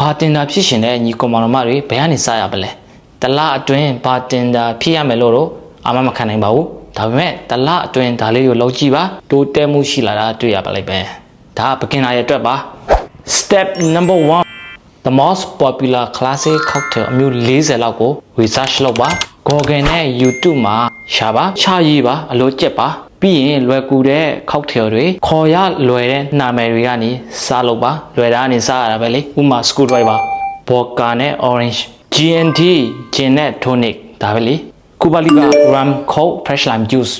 ဘာတင်တာဖြစ်ရှင်တဲ့ညီကောင်မောင်မတွေဘယ်ကနေစရပါလဲတလားအတွင်းဘာတင်တာဖြစ်ရမယ်လို့တော့အာမမခံနိုင်ပါဘူးဒါပေမဲ့တလားအတွင်းဒါလေးကိုလောက်ကြည့်ပါတိုးတက်မှုရှိလာတာတွေ့ရပါလိမ့်မယ်ဒါက beginner ရဲ့အတွက်ပါ Step number 1 The most popular classic cocktail အမျိုး40လောက်ကို research လုပ်ပါ Google နဲ့ YouTube မှာရှာပါချရေးပါအလို့ကျက်ပါပြီးရင်လွယ်ကူတဲ့ cocktail တွေခေါ်ရလွယ်တဲ့နာမည်တွေကနေစလုပ်ပါလွယ်တာကနေစရတာပဲလေဥမာ screwdriver vodka နဲ့ orange GNT gin နဲ့ tonic ဒါပဲလေCuba Libre rum coke fresh lime juice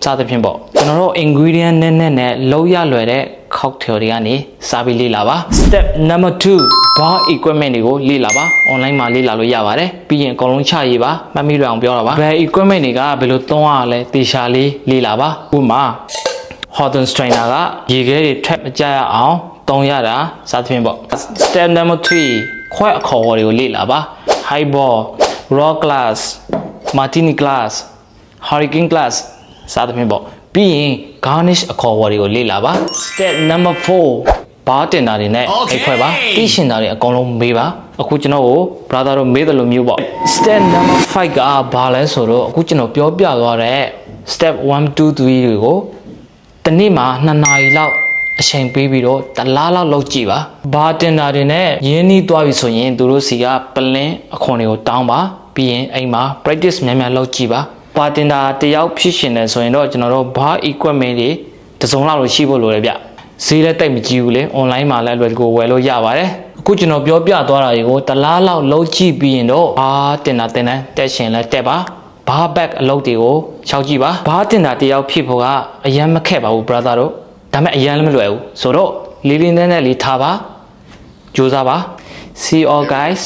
စသဖြင့်ပေါ့ကျွန်တော်တို့ ingredient နဲ့လောက်ရလွယ်တဲ့ cocktail တွေကနေစားပြီးလေ့လာပါ Step number 2 bar equipment တွေကိုလေ့လာပါ online မှာလေ့လာလို့ရပါတယ်ပြီးရင်အကုန်လုံးချရေးပါမှတ်မိရအောင်ပြောတာပါ bar equipment တွေကဘယ်လိုသုံးရလဲတေချာလေးလေ့လာပါဥပမာ Horton strainer ကရေခဲတွေထွက်မကြရအောင်သုံးရတာစသဖြင့်ပေါ့ Step number 3 ခွက်အခေါ်အဝေါ်တွေကိုလေ့လာပါ highball raw glass martini glass hurricane glass စသဖြင့်ပေါ့ပြီးရင် garnish အခေါ်အဝေါ်တွေကိုလေ့လာပါ Step number 4 ဘာတင်တာတွေနဲ့အိတ်ခွဲပါသိရှင်တာတွေအကုန်လုံးမေးပါအခုကျွန်တော်ကို brother တို့မေးတယ်လို့မျိုးပေါ့ Step number 5 ကဘာလဲဆိုတော့အခုကျွန်တော်ပြောပြသွားတဲ့ Step 1 2 3တွေကိုတနေ့မှာ2နာရီလောက်အချိန်ပေးပြီးတော့တလားလောက်လုပ်ကြည့်ပါဘာတင်တာတွေနဲ့ရင်းနှီးသွားပြီဆိုရင်သူတို့စီကပလင်းအခွန်တွေကိုတောင်းပါပြီးရင်အိမ်မှာ practice များများလုပ်ကြည့်ပါဘာတင်တာတယောက်ဖြစ်ရှင်တယ်ဆိုရင်တော့ကျွန်တော်တို့ဘာ equipment တွေတစုံလောက်လို့ရှိဖို့လိုတယ်ဗျဈေးလည်းတိတ်မကြီးဘူးလေ online မှာလည်းလွယ်တကူဝယ်လို့ရပါတယ်အခုကျွန်တော်ပြောပြသွားတာတွေကိုတလားလောက်လုပ်ကြည့်ပြီးရင်တော့ဘာတင်တာတင်တယ်တက်ရှင်လည်းတက်ပါဘာ back အလုပ်တွေကိုခြောက်ကြည့်ပါဘာတင်တာတယောက်ဖြစ်ဖို့ကအရန်မခက်ပါဘူး brother တို့ဒါမဲ့အရန်လည်းမလွယ်ဘူးဆိုတော့လေးလေးနက်နက်လေးထားပါကြိုးစားပါ see you all guys